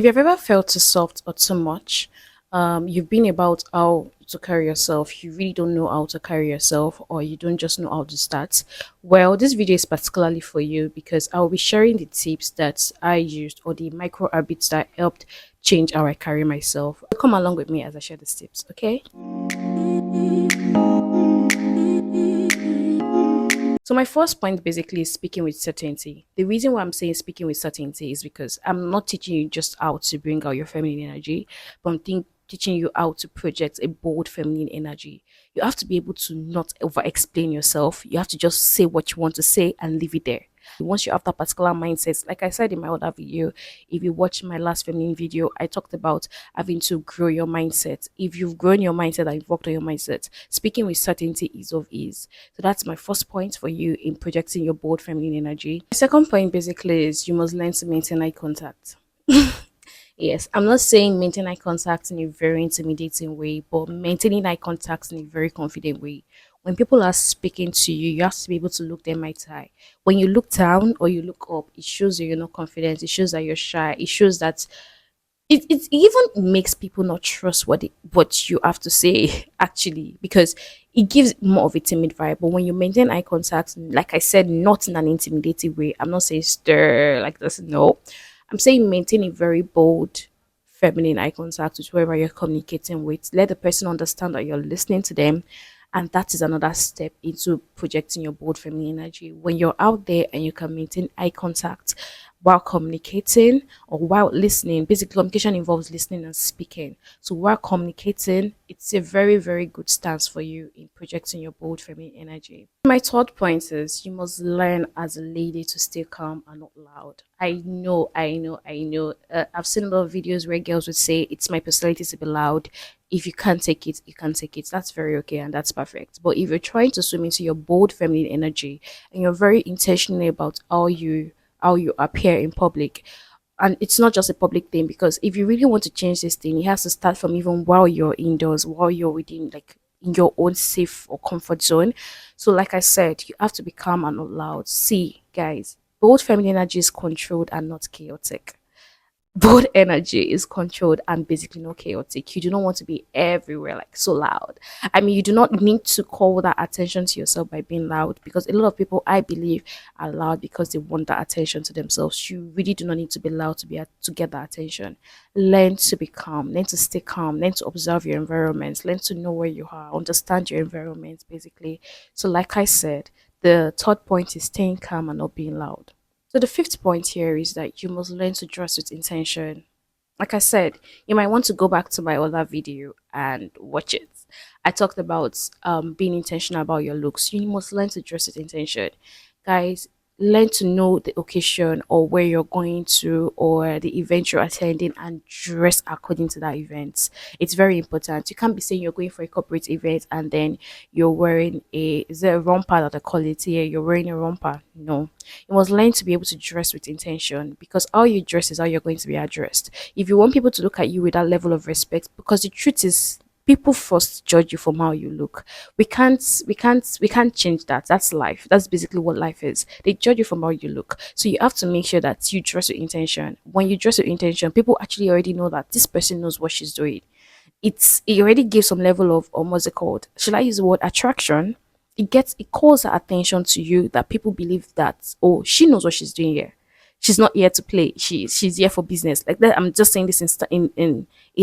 If you've ever felt too soft or too much, you've been about how to carry yourself, you really don't know how to carry yourself, or you don't just know how to start, well, this video is particularly for you because I'll be sharing the tips that I used or the micro habits that helped change how I carry myself. Come along with me as I share these tips, okay? So my first point basically is speaking with certainty. The reason why I'm saying speaking with certainty is because I'm not teaching you just how to bring out your feminine energy, but teaching you how to project a bold feminine energy. You have to be able to not over explain yourself. You have to just say what you want to say and leave it there. Once you have that particular mindset, like I said in my other video, if you watch my last feminine video, I talked about having to grow your mindset. If you've grown your mindset and you've worked on your mindset, speaking with certainty is of ease. So that's my first point for you in projecting your bold feminine energy. My second point basically is you must learn to maintain eye contact. Yes, I'm not saying maintain eye contact in a very intimidating way, but maintaining eye contact in a very confident way. When people are speaking to you, you have to be able to look them eye to eye. When you look down or you look up, it shows you're not confident. It shows that you're shy. It shows that it even makes people not trust what you have to say actually, because it gives more of a timid vibe. But when you maintain eye contact, like I said, not in an intimidating way, I'm not saying stir like this, no, I'm saying maintain a very bold feminine eye contact with whoever you're communicating with. Let the person understand that you're listening to them, and that is another step into projecting your bold feminine energy. When you're out there and you can maintain eye contact while communicating or while listening. Basic communication involves listening and speaking. So while communicating, it's a very, very good stance for you in projecting your bold feminine energy. My third point is you must learn as a lady to stay calm and not loud. I know. I've seen a lot of videos where girls would say it's my personality to be loud. If you can't take it, you can't take it. That's very okay and that's perfect. But if you're trying to swim into your bold feminine energy and you're very intentional about how you appear in public, and it's not just a public thing, because if you really want to change this thing, it has to start from even while you're indoors, while you're within, like, in your own safe or comfort zone. So like I said, you have to be calm and not loud. See, guys, bold feminine energy is controlled and not chaotic. Both energy is controlled and basically not chaotic. You do not want to be everywhere, like so loud. I mean, you do not need to call that attention to yourself by being loud, because a lot of people, I believe, are loud because they want that attention to themselves. You really do not need to be loud to get that attention. Learn to be calm, learn to stay calm, learn to observe your environment, learn to know where you are, understand your environment, basically. So, like I said, the third point is staying calm and not being loud. So the fifth point here is that you must learn to dress with intention. Like I said, you might want to go back to my other video and watch it. I talked about being intentional about your looks. You must learn to dress with intention. Guys, learn to know the occasion or where you're going to or the event you're attending and dress according to that event. It's very important. You can't be saying you're going for a corporate event and then you're wearing is it a romper that I call it here? You're wearing a romper. No, you must learn to be able to dress with intention, because how you dress is how you're going to be addressed. If you want people to look at you with that level of respect, because the truth is people first judge you from how you look. We can't change that. That's life. That's basically what life is. They judge you from how you look. So you have to make sure that you dress with intention. When you dress with intention, people actually already know that this person knows what she's doing. It already gives some level of, or what's it called, should I use the word attraction? It calls her attention to you, that people believe that, oh, she knows what she's doing here. She's not here to play. She's here for business. Like that. I'm just saying this in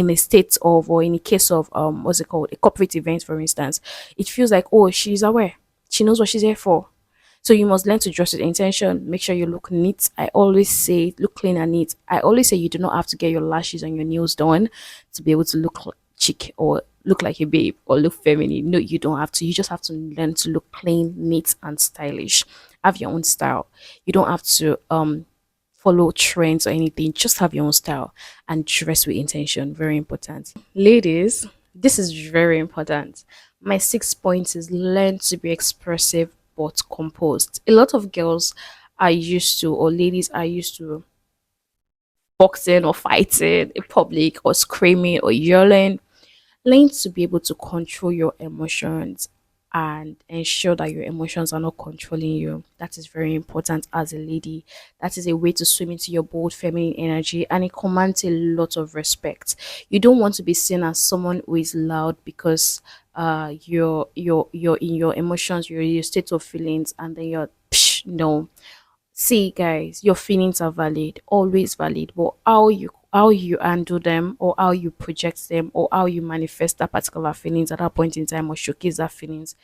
a state of, or in a case of, what's it called, a corporate event, for instance. It feels like, oh, she's aware. She knows what she's here for. So you must learn to dress with intention. Make sure you look neat. I always say look clean and neat. I always say you do not have to get your lashes and your nails done to be able to look chic or look like a babe or look feminine. No, you don't have to. You just have to learn to look clean, neat, and stylish. Have your own style. You don't have to follow trends or anything. Just have your own style and dress with intention. Very important. Ladies, this is very important. My 6 points is learn to be expressive but composed. A lot of girls are used to, or ladies are used to, boxing or fighting in public or screaming or yelling. Learn to be able to control your emotions. and ensure that your emotions are not controlling you. That is very important as a lady. That is a way to swim into your bold feminine energy, and it commands a lot of respect. You don't want to be seen as someone who is loud because you're in your emotions, you're in your state of feelings, and then you're psh, no. See, guys, your feelings are valid, always valid, but how you handle them, or how you project them, or how you manifest that particular feelings at that point in time, or showcase that feelings,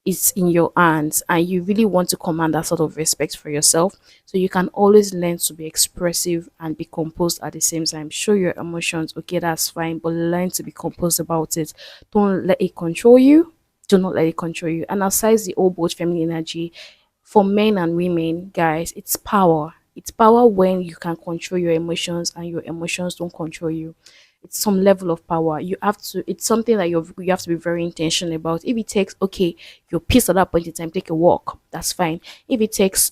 is in your hands. And you really want to command that sort of respect for yourself, so you can always learn to be expressive and be composed at the same time. Show your emotions, okay, that's fine, but learn to be composed about it. Don't let it control you. Do not let it control you. And aside the old both feminine energy, for men and women, guys, it's power. It's power when you can control your emotions and your emotions don't control you. It's some level of power. You have to, it's something that you have to be very intentional about. If it takes, okay, you're pissed at that point in time, take a walk. That's fine. If it takes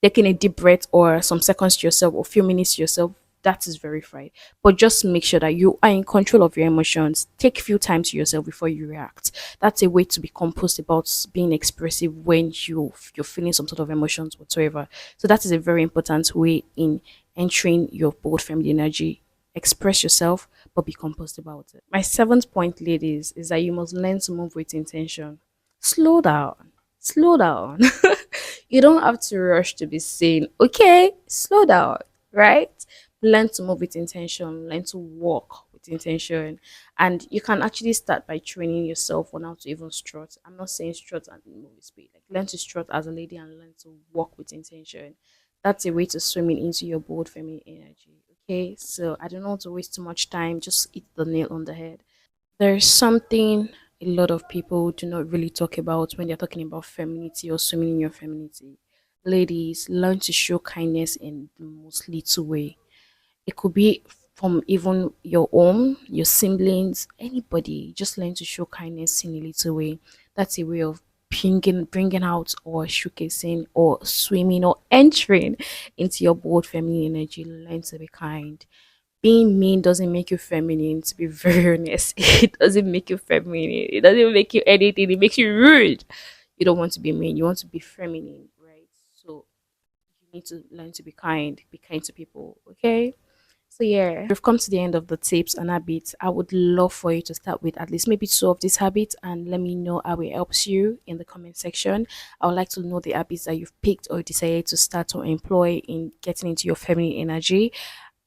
taking a deep breath or some seconds to yourself or few minutes to yourself, that is very fine. But just make sure that you are in control of your emotions. Take a few times to yourself before you react. That's a way to be composed about being expressive when you're feeling some sort of emotions whatsoever. So that is a very important way in entering your bold feminine energy. Express yourself, but be composed about it. My seventh point, ladies, is that you must learn to move with intention. Slow down. Slow down. You don't have to rush to be seen. Okay, slow down, right? Learn to move with intention, learn to walk with intention. And you can actually start by training yourself on how to even strut. I'm not saying strut and move with speed. Like learn to strut as a lady and learn to walk with intention. That's a way to swimming into your bold feminine energy. Okay, so I don't want to waste too much time. Just hit the nail on the head. There's something a lot of people do not really talk about when they're talking about femininity or swimming in your femininity. Ladies, learn to show kindness in the most little way. It could be from even your own, your siblings, anybody. Just learn to show kindness in a little way. That's a way of bringing out or showcasing or swimming or entering into your bold feminine energy. Learn to be kind. Being mean doesn't make you feminine, to be very honest. It doesn't make you feminine. It doesn't make you anything. It makes you rude. You don't want to be mean. You want to be feminine, right? So you need to learn to be kind to people, okay? So yeah, we've come to the end of the tips and habits. I would love for you to start with at least maybe two of these habits and let me know how it helps you in the comment section. I would like to know the habits that you've picked or decided to start or employ in getting into your feminine energy.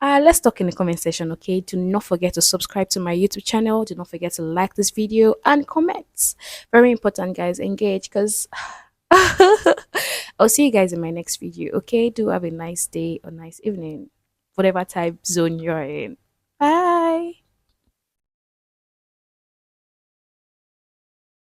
Let's talk in the comment section, okay? Do not forget to subscribe to my YouTube channel. Do not forget to like this video and comment. Very important, guys. Engage because I'll see you guys in my next video, okay? Do have a nice day or nice evening, whatever time zone you're in. Bye.